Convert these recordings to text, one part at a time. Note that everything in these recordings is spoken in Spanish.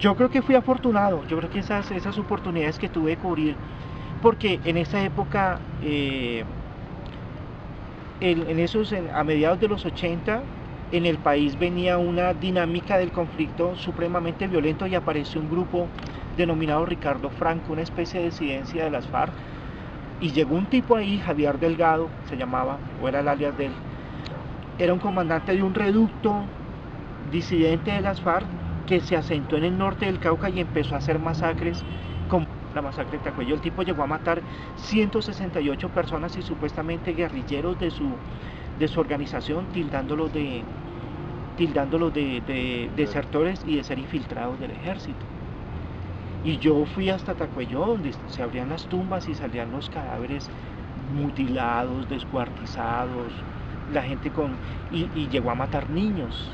Yo creo que fui afortunado, yo creo que esas oportunidades que tuve de cubrir, porque en esa época, a mediados de los 80, en el país venía una dinámica del conflicto supremamente violento y apareció un grupo denominado Ricardo Franco, una especie de disidencia de las FARC, y llegó un tipo ahí, Javier Delgado se llamaba, o era el alias de él, era un comandante de un reducto disidente de las FARC que se asentó en el norte del Cauca y empezó a hacer masacres, como la masacre de Tacuello. El tipo llegó a matar 168 personas y supuestamente guerrilleros de su organización, tildándolos de desertores y de ser infiltrados del ejército. Y yo fui hasta Tacuello, donde se abrían las tumbas y salían los cadáveres mutilados, descuartizados, la gente y llegó a matar niños,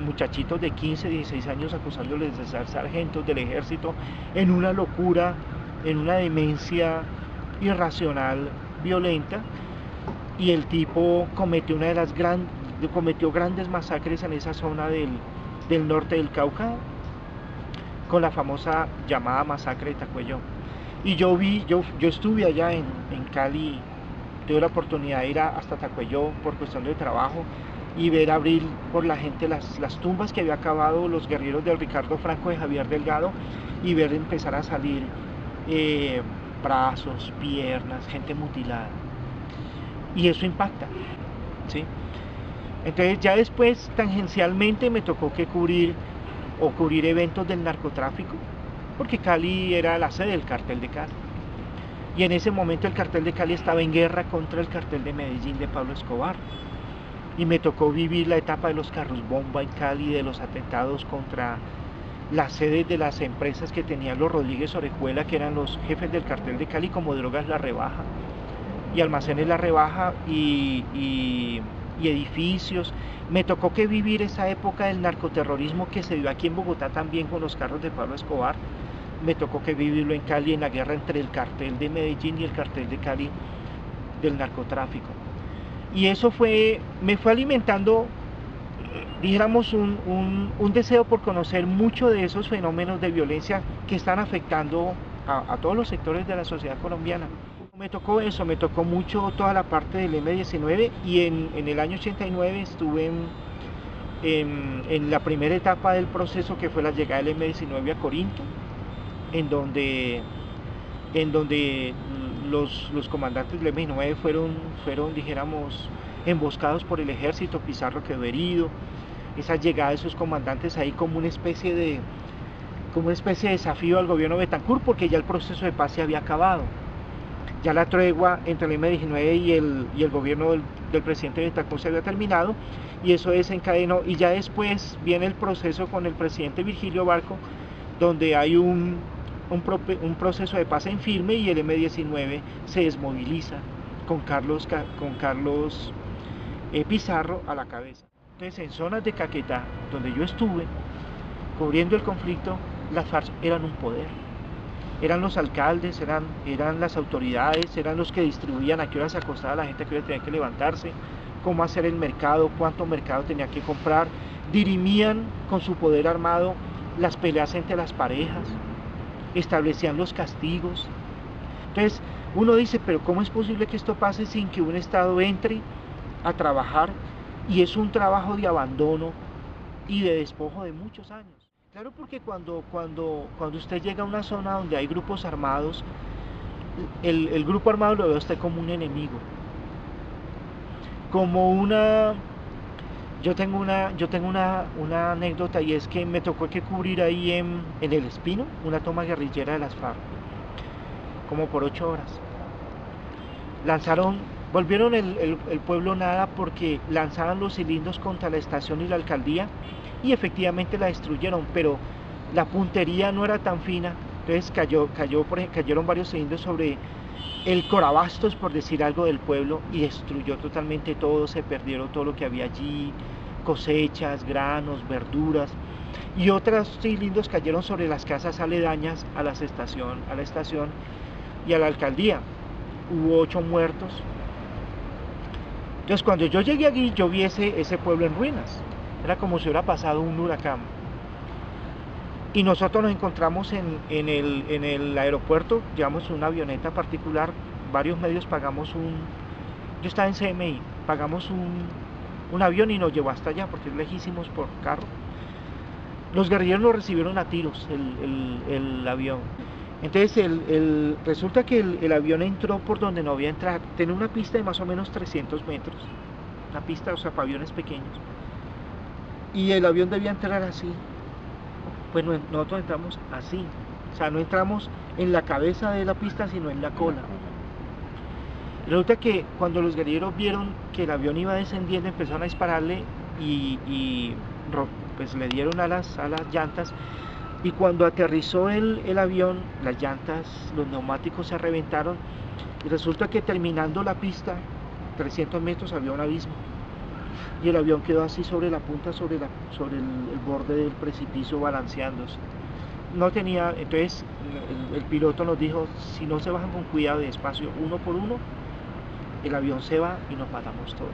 muchachitos de 15, 16 años acusándoles de ser sargentos del ejército, en una locura, en una demencia irracional, violenta, y el tipo cometió cometió grandes masacres en esa zona del norte del Cauca, con la famosa llamada masacre de Tacuello. Y yo estuve allá en Cali, tuve la oportunidad de ir hasta Tacuello por cuestión de trabajo y ver abrir por la gente las tumbas que había acabado los guerreros del Ricardo Franco, de Javier Delgado, y ver empezar a salir brazos, piernas, gente mutilada. Y eso impacta, ¿sí? Entonces ya después tangencialmente me tocó que cubrir eventos del narcotráfico, porque Cali era la sede del cartel de Cali. Y en ese momento el cartel de Cali estaba en guerra contra el cartel de Medellín de Pablo Escobar. Y me tocó vivir la etapa de los carros bomba en Cali, de los atentados contra las sedes de las empresas que tenían los Rodríguez Orejuela, que eran los jefes del cartel de Cali, como Drogas La Rebaja y Almacenes La Rebaja y edificios. Me tocó que vivir esa época del narcoterrorismo que se dio aquí en Bogotá también con los carros de Pablo Escobar. Me tocó que vivirlo en Cali, en la guerra entre el cartel de Medellín y el cartel de Cali del narcotráfico. Y eso me fue alimentando, dijéramos, un deseo por conocer mucho de esos fenómenos de violencia que están afectando a todos los sectores de la sociedad colombiana. Me tocó eso, me tocó mucho toda la parte del M-19 y en el año 89 estuve en la primera etapa del proceso, que fue la llegada del M-19 a Corinto, en donde los comandantes del M-19 fueron, dijéramos, emboscados por el ejército. Pizarro quedó herido. Esa llegada de esos comandantes ahí como una especie de desafío al gobierno de Betancur, porque ya el proceso de paz se había acabado. Ya la tregua entre el M-19 y el gobierno del presidente Betancur se había terminado, y eso desencadenó, y ya después viene el proceso con el presidente Virgilio Barco, donde hay un proceso de paz en firme, y el M-19 se desmoviliza con Carlos Pizarro a la cabeza. Entonces, en zonas de Caquetá, donde yo estuve cubriendo el conflicto, las FARC eran un poder. Eran los alcaldes, eran las autoridades, eran los que distribuían a qué hora se acostaba la gente, a qué hora tenía que levantarse, cómo hacer el mercado, cuánto mercado tenía que comprar. Dirimían con su poder armado las peleas entre las parejas, establecían los castigos. Entonces uno dice, pero ¿cómo es posible que esto pase sin que un Estado entre a trabajar? Y es un trabajo de abandono y de despojo de muchos años. Claro, porque cuando usted llega a una zona donde hay grupos armados, el grupo armado lo ve a usted como un enemigo, como una... Yo tengo una anécdota, y es que me tocó que cubrir ahí en El Espino una toma guerrillera de las FARC, como por 8 horas. Volvieron el pueblo nada, porque lanzaban los cilindros contra la estación y la alcaldía, y efectivamente la destruyeron, pero la puntería no era tan fina. Entonces cayeron varios cilindros sobre el Corabastos, por decir algo, del pueblo, y destruyó totalmente todo. Se perdieron todo lo que había allí, cosechas, granos, verduras, y otros cilindros cayeron sobre las casas aledañas a la estación y a la alcaldía. Hubo 8 muertos. Entonces, cuando yo llegué allí, yo vi ese pueblo en ruinas. Era como si hubiera pasado un huracán. Y nosotros nos encontramos en el aeropuerto, llevamos una avioneta particular, varios medios pagamos yo estaba en CMI, pagamos un avión y nos llevó hasta allá, porque es lejísimos por carro. Los guerrilleros nos recibieron a tiros, el avión. Entonces resulta que el avión entró por donde no había entrado, tenía una pista de más o menos 300 metros, una pista, o sea, para aviones pequeños. Y el avión debía entrar así. Pues nosotros entramos así, o sea, no entramos en la cabeza de la pista, sino en la cola. Resulta que cuando los guerrilleros vieron que el avión iba descendiendo, empezaron a dispararle y pues le dieron a las llantas, y cuando aterrizó el avión, las llantas, los neumáticos se reventaron, y resulta que terminando la pista, 300 metros, había un abismo, y el avión quedó así sobre la punta, sobre el borde del precipicio, balanceándose. No tenía, entonces el piloto nos dijo, si no se bajan con cuidado y despacio, uno por uno, el avión se va y nos matamos todos.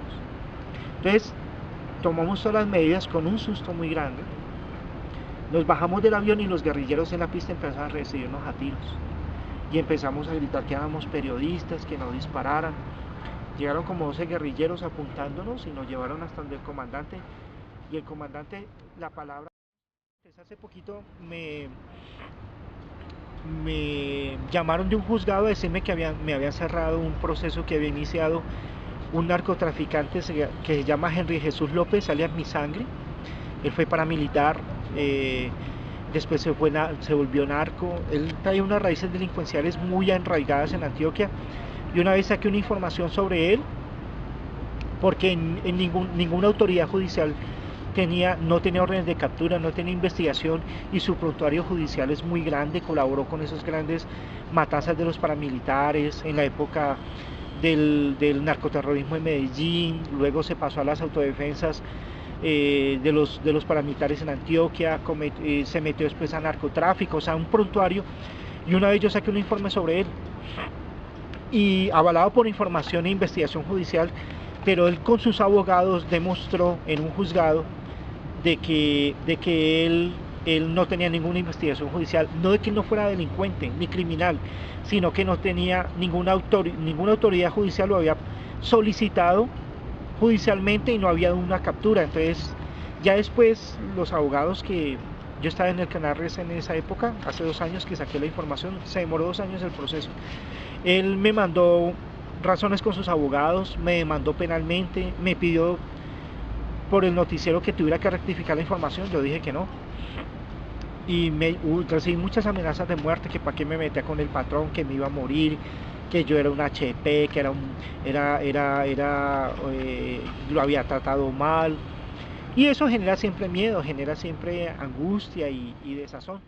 Entonces tomamos todas las medidas con un susto muy grande, nos bajamos del avión y los guerrilleros en la pista empezaron a recibirnos a tiros, y empezamos a gritar que éramos periodistas, que no dispararan. Llegaron como 12 guerrilleros apuntándonos y nos llevaron hasta donde el comandante, y el comandante, la palabra, pues hace poquito me llamaron de un juzgado a decirme que me habían cerrado un proceso que había iniciado un narcotraficante que se llama Henry Jesús López, alias Mi Sangre. Él fue paramilitar, después se volvió narco. Él traía unas raíces delincuenciales muy enraigadas en Antioquia, y una vez saqué una información sobre él, porque en ninguna autoridad judicial no tenía órdenes de captura, no tenía investigación, y su prontuario judicial es muy grande, colaboró con esos grandes matanzas de los paramilitares en la época del narcoterrorismo en Medellín, luego se pasó a las autodefensas de los paramilitares en Antioquia, se metió después a narcotráfico, o sea, un prontuario, y una vez yo saqué un informe sobre él, y avalado por información e investigación judicial, pero él con sus abogados demostró en un juzgado de que él no tenía ninguna investigación judicial, no de que no fuera delincuente ni criminal, sino que no tenía ninguna autoridad judicial lo había solicitado judicialmente y no había una captura. Entonces ya después los abogados, que yo estaba en el Canarres en esa época, hace 2 años que saqué la información, se demoró 2 años el proceso, él me mandó razones con sus abogados, me demandó penalmente, me pidió por el noticiero que tuviera que rectificar la información, yo dije que no, y recibí muchas amenazas de muerte, que para qué me metía con el patrón, que me iba a morir, que yo era un HP, que lo había tratado mal, y eso genera siempre miedo, genera siempre angustia y desazón.